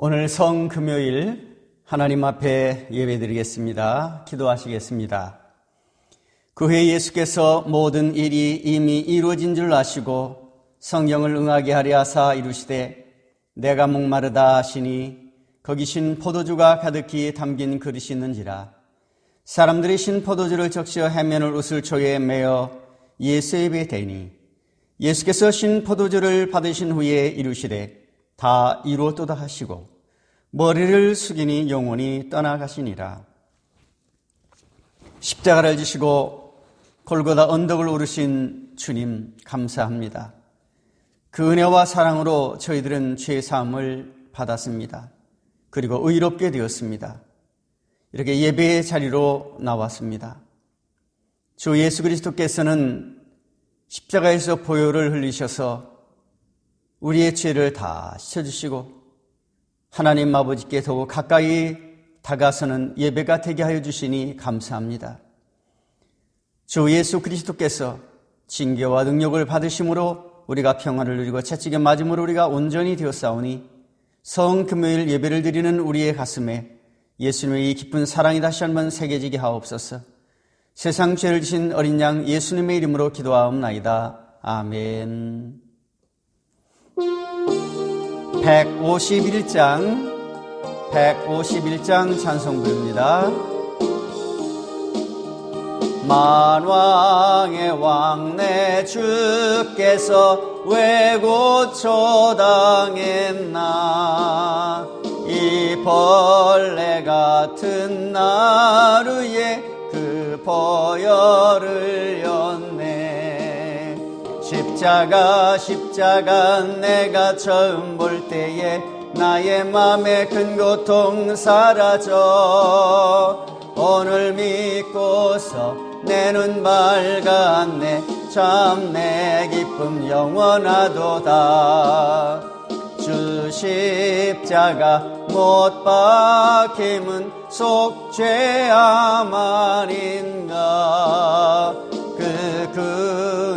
오늘 성금요일 하나님 앞에 예배드리겠습니다. 기도하시겠습니다. 그 후에 예수께서 모든 일이 이미 이루어진 줄 아시고 성령을 응하게 하려 하사 이루시되 내가 목마르다 하시니 거기 신 포도주가 가득히 담긴 그릇이 있는지라. 사람들이 신 포도주를 적시어 해면을 우슬초에 메어 예수의 입에 대니 예수께서 신 포도주를 받으신 후에 이루시되 다 이루었도다 하시고 머리를 숙이니 영원히 떠나가시니라. 십자가를 지시고 골고다 언덕을 오르신 주님 감사합니다. 그 은혜와 사랑으로 저희들은 죄 사함을 받았습니다. 그리고 의롭게 되었습니다. 이렇게 예배의 자리로 나왔습니다. 주 예수 그리스도께서는 십자가에서 보혈을 흘리셔서 우리의 죄를 다 씻어주시고 하나님 아버지께 더욱 가까이 다가서는 예배가 되게 하여 주시니 감사합니다. 주 예수 그리스도께서 징계와 능력을 받으심으로 우리가 평안을 누리고 채찍에 맞음으로 우리가 온전히 되었사오니 성금요일 예배를 드리는 우리의 가슴에 예수님의 이 깊은 사랑이 다시 한번 새겨지게 하옵소서. 세상 죄를 지신 어린 양 예수님의 이름으로 기도하옵나이다. 아멘. 151장 찬송부입니다. 만왕의 왕 내 주께서 왜 고초당했나. 이 벌레 같은 나루에 그 보혈을 였네. 십자가 내가 처음 볼 때에 나의 맘에 큰 고통 사라져. 오늘 믿고서 내 눈 밝았네. 참 내 기쁨 영원하도다. 주 십자가 못 박힘은 속죄함 아닌가. 그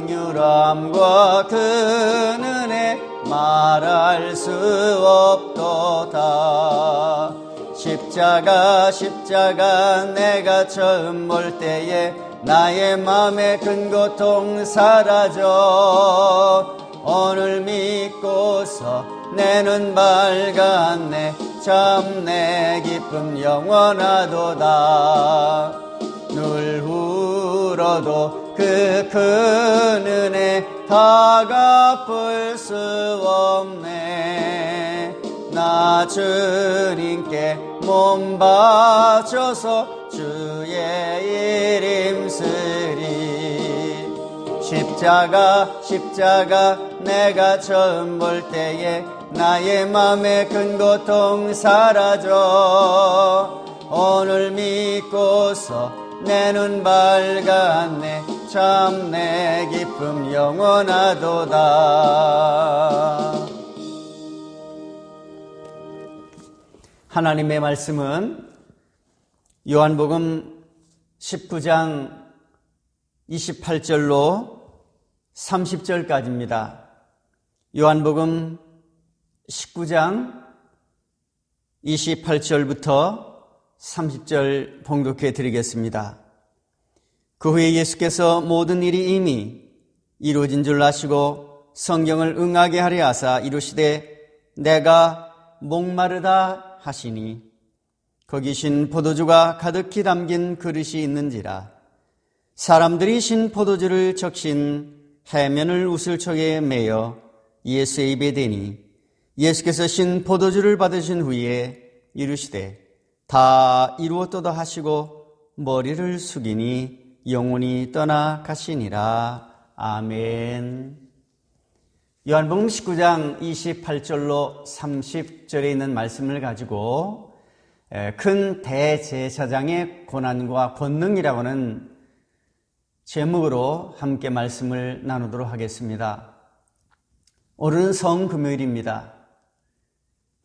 긍휼함과 그 은혜 말할 수 없도다. 십자가 내가 처음 볼 때에 나의 맘에 큰 고통 사라져. 오늘 믿고서 내 눈 밝았네. 참 내 기쁨 영원하도다. 눈을 울어도 그 큰 은혜 다 갚을 수 없네. 나 주님께 몸 바쳐서 주의 이름 쓰리. 십자가 내가 처음 볼 때에 나의 맘에 큰 고통 사라져. 오늘 믿고서 내 눈 밝았네. 참 내 기쁨 영원하도다. 하나님의 말씀은 요한복음 19장 28절로 30절까지입니다. 요한복음 19장 28절부터 30절 봉독해 드리겠습니다. 그 후에 예수께서 모든 일이 이미 이루어진 줄 아시고 성경을 응하게 하려 하사 이루시되 내가 목마르다 하시니 거기 신 포도주가 가득히 담긴 그릇이 있는지라. 사람들이 신 포도주를 적신 해면을 우슬초에 메어 예수의 입에 대니 예수께서 신 포도주를 받으신 후에 이루시되 다 이루었도다 하시고 머리를 숙이니 영원히 떠나가시니라. 아멘. 요한복음 19장 28절로 30절에 있는 말씀을 가지고 큰 대제사장의 고난과 권능이라고 하는 제목으로 함께 말씀을 나누도록 하겠습니다. 오늘은 성금요일입니다.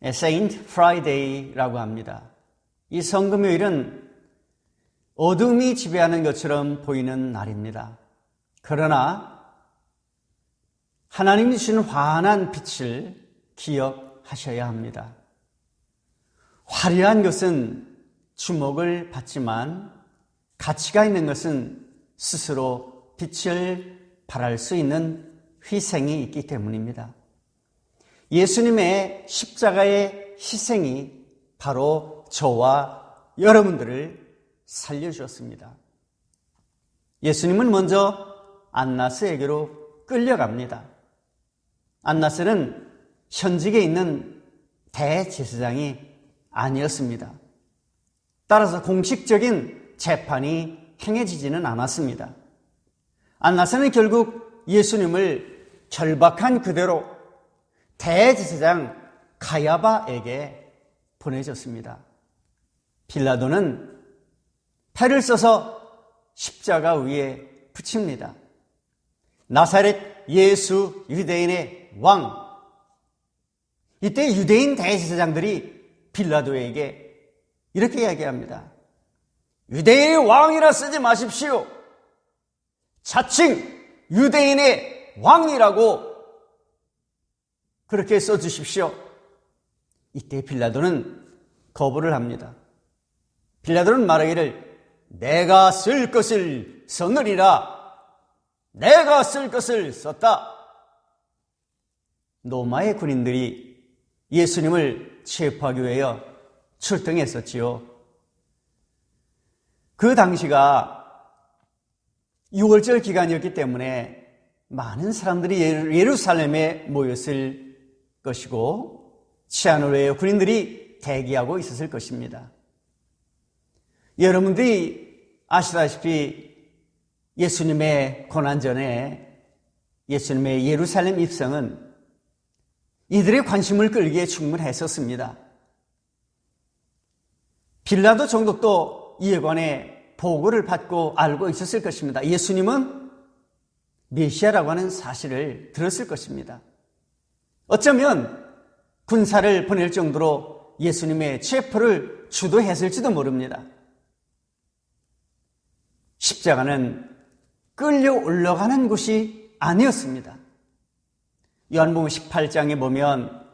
Saint Friday라고 합니다. 이 성금요일은 어둠이 지배하는 것처럼 보이는 날입니다. 그러나 하나님이 주신 환한 빛을 기억하셔야 합니다. 화려한 것은 주목을 받지만 가치가 있는 것은 스스로 빛을 발할 수 있는 희생이 있기 때문입니다. 예수님의 십자가의 희생이 바로 저와 여러분들을 살려주었습니다. 예수님은 먼저 안나스에게로 끌려갑니다. 안나스는 현직에 있는 대제사장이 아니었습니다. 따라서 공식적인 재판이 행해지지는 않았습니다. 안나스는 결국 예수님을 결박한 그대로 대제사장 가야바에게 보내졌습니다. 빌라도는 패를 써서 십자가 위에 붙입니다. 나사렛 예수 유대인의 왕. 이때 유대인 대제사장들이 빌라도에게 이렇게 이야기합니다. 유대인의 왕이라 쓰지 마십시오. 자칭 유대인의 왕이라고 그렇게 써주십시오. 이때 빌라도는 거부를 합니다. 빌라도는 말하기를 내가 쓸 것을 썼느니라. 내가 쓸 것을 썼다. 로마의 군인들이 예수님을 체포하기 위하여 출동했었지요. 그 당시가 6월절 기간이었기 때문에 많은 사람들이 예루살렘에 모였을 것이고 치안을 위하여 군인들이 대기하고 있었을 것입니다. 여러분들이 아시다시피 예수님의 고난 전에 예수님의 예루살렘 입성은 이들의 관심을 끌기에 충분했었습니다. 빌라도 총독도 이에 관해 보고를 받고 알고 있었을 것입니다. 예수님은 메시아라고 하는 사실을 들었을 것입니다. 어쩌면 군사를 보낼 정도로 예수님의 체포를 주도했을지도 모릅니다. 십자가는 끌려 올라가는 곳이 아니었습니다. 요한복음 18장에 보면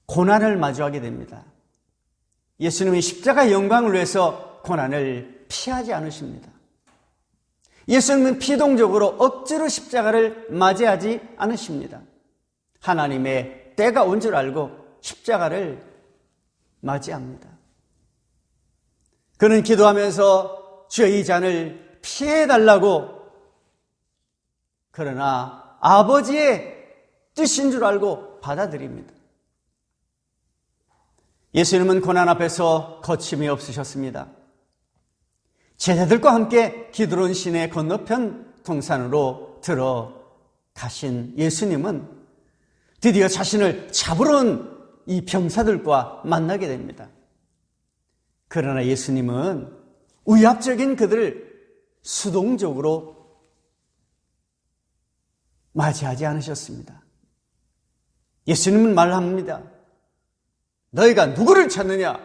고난을 마주하게 됩니다. 예수님이 십자가 영광을 위해서 고난을 피하지 않으십니다. 예수님은 피동적으로 억지로 십자가를 맞이하지 않으십니다. 하나님의 때가 온 줄 알고 십자가를 맞이합니다. 그는 기도하면서 주여 이 잔을 피해달라고, 그러나 아버지의 뜻인 줄 알고 받아들입니다. 예수님은 고난 앞에서 거침이 없으셨습니다. 제자들과 함께 기드론 시내 건너편 동산으로 들어가신 예수님은 드디어 자신을 잡으러 온 이 병사들과 만나게 됩니다. 그러나 예수님은 위압적인 그들을 수동적으로 맞이하지 않으셨습니다. 예수님은 말합니다. 너희가 누구를 찾느냐?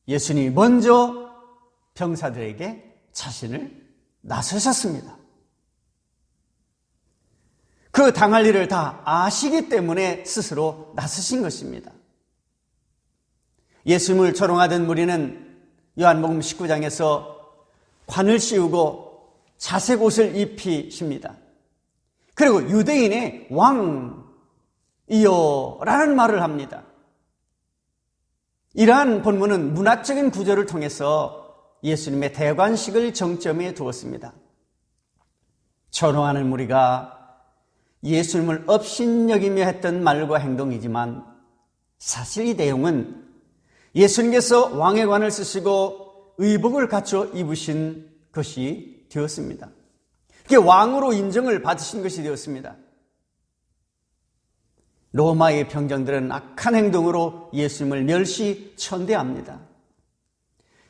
예수님이 먼저 병사들에게 자신을 나서셨습니다. 그 당할 일을 다 아시기 때문에 스스로 나서신 것입니다. 예수님을 조롱하던 무리는 요한복음 19장에서 관을 씌우고 자색 옷을 입히십니다. 그리고 유대인의 왕이요라는 말을 합니다. 이러한 본문은 문학적인 구조를 통해서 예수님의 대관식을 정점에 두었습니다. 조롱하는 무리가 예수님을 업신여기며 했던 말과 행동이지만 사실 이 내용은 예수님께서 왕의 관을 쓰시고 의복을 갖춰 입으신 것이 되었습니다. 그게 왕으로 인정을 받으신 것이 되었습니다. 로마의 병정들은 악한 행동으로 예수님을 멸시천대합니다.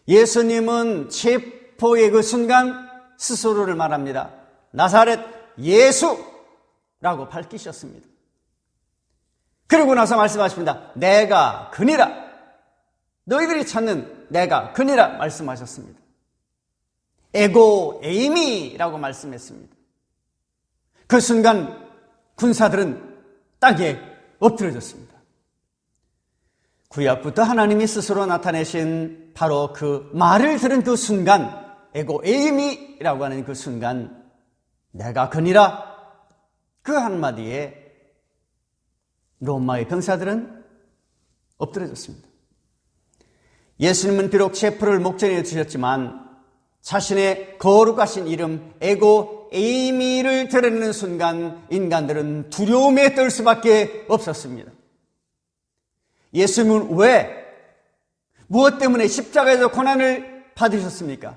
예수님은 체포의 그 순간 스스로를 말합니다. 나사렛 예수라고 밝히셨습니다. 그러고 나서 말씀하십니다. 내가 그니라. 너희들이 찾는 내가 그니라 말씀하셨습니다. 에고 에이미라고 말씀했습니다. 그 순간 군사들은 땅에 엎드려졌습니다. 구약부터 하나님이 스스로 나타내신 바로 그 말을 들은 그 순간, 에고 에이미라고 하는 그 순간, 내가 그니라, 그 한마디에 로마의 병사들은 엎드려졌습니다. 예수님은 비록 체포를 목전에 두셨지만 자신의 거룩하신 이름 에고 에이미를 드러내는 순간 인간들은 두려움에 떨 수밖에 없었습니다. 예수님은 왜, 무엇 때문에 십자가에서 고난을 받으셨습니까?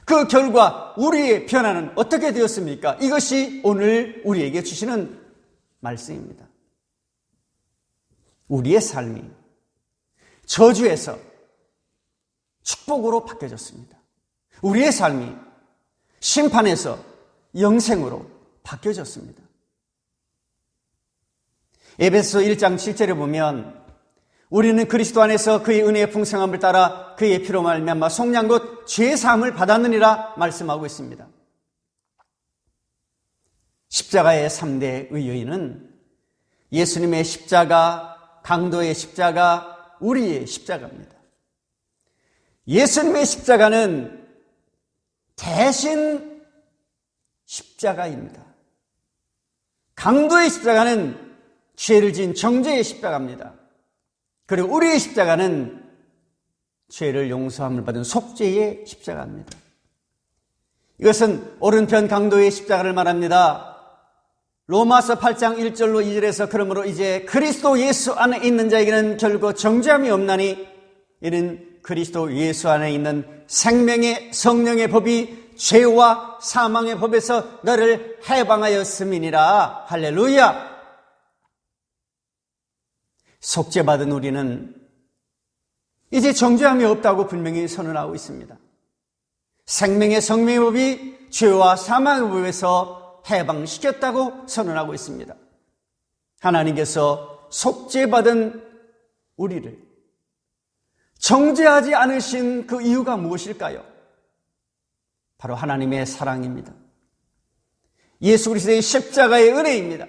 그 결과 우리의 변화는 어떻게 되었습니까? 이것이 오늘 우리에게 주시는 말씀입니다. 우리의 삶이 저주에서 축복으로 바뀌어졌습니다. 우리의 삶이 심판에서 영생으로 바뀌어졌습니다. 에베소 1장 7절에 보면 우리는 그리스도 안에서 그의 은혜의 풍성함을 따라 그의 피로 말미암아 속량 곧 죄 사함을 받았느니라 말씀하고 있습니다. 십자가의 3대 의의는 예수님의 십자가, 강도의 십자가, 우리의 십자가입니다. 예수님의 십자가는 대신 십자가입니다. 강도의 십자가는 죄를 지은 정죄의 십자가입니다. 그리고 우리의 십자가는 죄를 용서함을 받은 속죄의 십자가입니다. 이것은 오른편 강도의 십자가를 말합니다. 로마서 8장 1절로 2절에서 그러므로 이제 그리스도 예수 안에 있는 자에게는 결코 정죄함이 없나니 이는 그리스도 예수 안에 있는 생명의 성령의 법이 죄와 사망의 법에서 너를 해방하였음이니라. 할렐루야. 속죄받은 우리는 이제 정죄함이 없다고 분명히 선언하고 있습니다. 생명의 성명의 법이 죄와 사망의 법에서 해방시켰다고 선언하고 있습니다. 하나님께서 속죄받은 우리를 정죄하지 않으신 그 이유가 무엇일까요? 바로 하나님의 사랑입니다. 예수 그리스도의 십자가의 은혜입니다.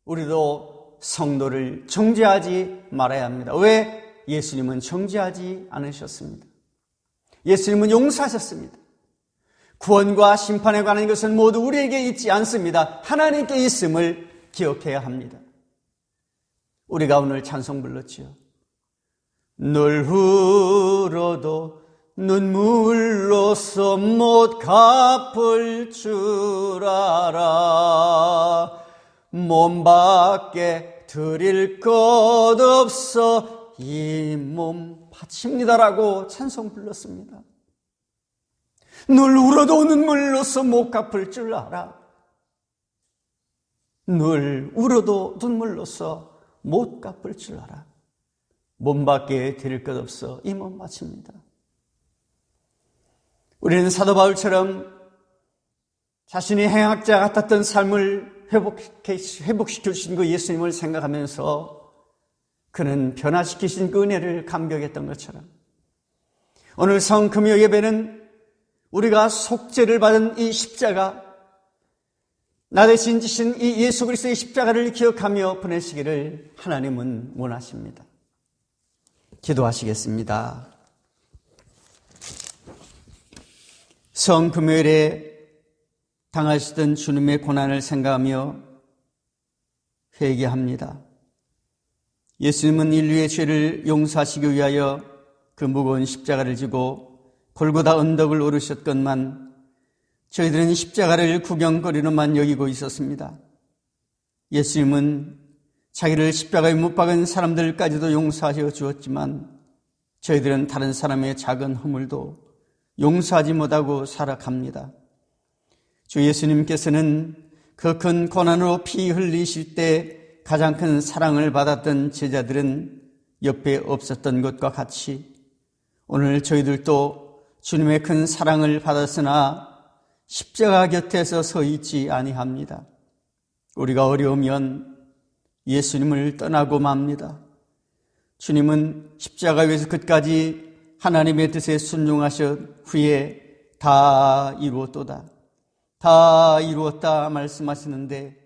우리도 성도를 정죄하지 말아야 합니다. 왜? 예수님은 정죄하지 않으셨습니다. 예수님은 용서하셨습니다. 구원과 심판에 관한 것은 모두 우리에게 있지 않습니다. 하나님께 있음을 기억해야 합니다. 우리가 오늘 찬송 불렀지요. 늘 울어도 눈물로서 못 갚을 줄 알아. 몸 밖에 드릴 것 없어 이 몸 바칩니다라고 찬송 불렀습니다. 늘 울어도 눈물로서 못 갚을 줄 알아. 늘 울어도 눈물로서 못 갚을 줄 알아. 몸 밖에 드릴 것 없어 이 몸 바칩니다. 우리는 사도 바울처럼 자신이 행악자 같았던 삶을 회복시켜주신 그 예수님을 생각하면서 그는 변화시키신 그 은혜를 감격했던 것처럼 오늘 성금요 예배는 우리가 속죄를 받은 이 십자가, 나 대신 지신 이 예수 그리스도의 십자가를 기억하며 보내시기를 하나님은 원하십니다. 기도하시겠습니다. 성금요일에 당하시던 주님의 고난을 생각하며 회개합니다. 예수님은 인류의 죄를 용서하시기 위하여 그 무거운 십자가를 지고 골고다 언덕을 오르셨건만 저희들은 십자가를 구경거리로만 여기고 있었습니다. 예수님은 자기를 십자가에 못 박은 사람들까지도 용서하여 주었지만 저희들은 다른 사람의 작은 허물도 용서하지 못하고 살아갑니다. 주 예수님께서는 그 큰 고난으로 피 흘리실 때 가장 큰 사랑을 받았던 제자들은 옆에 없었던 것과 같이 오늘 저희들도 주님의 큰 사랑을 받았으나 십자가 곁에서 서 있지 아니합니다. 우리가 어려우면 예수님을 떠나고 맙니다. 주님은 십자가 위에서 끝까지 하나님의 뜻에 순종하셨 후에 다 이루었도다, 다 이루었다 말씀하시는데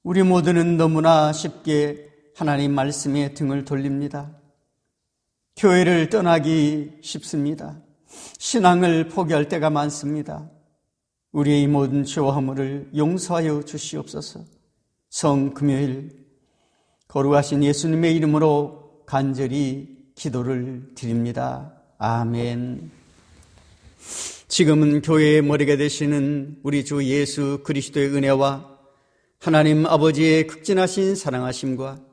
우리 모두는 너무나 쉽게 하나님 말씀에 등을 돌립니다. 교회를 떠나기 쉽습니다. 신앙을 포기할 때가 많습니다. 우리의 모든 죄와 허물을 용서하여 주시옵소서. 성금요일 거룩하신 예수님의 이름으로 간절히 기도를 드립니다. 아멘. 지금은 교회의 머리가 되시는 우리 주 예수 그리스도의 은혜와 하나님 아버지의 극진하신 사랑하심과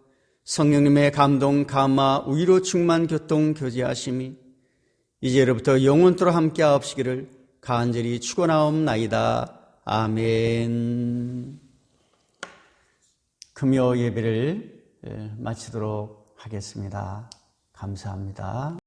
성령님의 감동, 감화, 위로 충만 교통, 교제하심이 이제로부터 영원토록 함께하옵시기를 간절히 축원하옵나이다. 아멘. 금요 예배를 마치도록 하겠습니다. 감사합니다.